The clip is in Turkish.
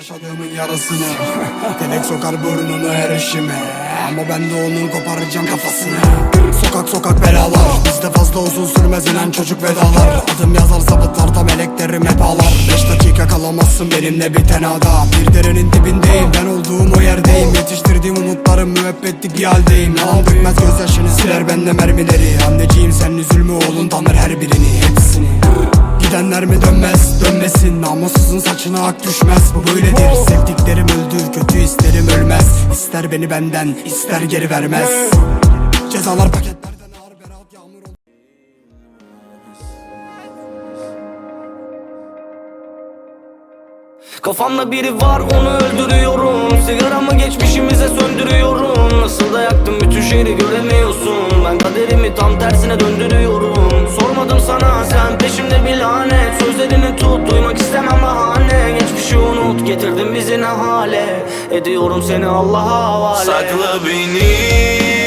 yaşadığımın yarasını Delek sokar burnunu her işime, ama ben de onun koparacağım kafasını. Sokak sokak belalar, bizde fazla uzun sürmez inen çocuk vedalar. Adım yazar zabıtlarda meleklerim hep ağlar. 5 dakika kalamazsın benimle bir tenada. Bir derenin dibindeyim, ben olduğum o yerdeyim. Yetiştirdiğim umutlarım müebbetlik bir haldeyim. Yalan dökmez gözyaşını, siler bende mermileri. Anneciğim sen üzülme oğlun tanır her birini, hepsini. Gidenler mi dönmez, dönmesin. Namussuzun saçına ak düşmez, bu böyledir. Sevdiklerim öldü, kötü isterim ölmez. İster beni benden, ister geri vermez. Cezalar paketlerden ağır, berat yağmur olur. Kafamda biri var, onu öldürüyorum. Sigaramı geçmişimize söndürüyorum. Nasıl da yaktım bütün şehri göremiyorsun. Ben kaderimi tam tersine döndürüyorum. Sormadım sana, sen peşimde bir lanet. Sözlerini tut, duymak istemem bahane. Geçmişi unut, getirdin bizi ne hale. Ediyorum seni Allah'a havale. Sakla beni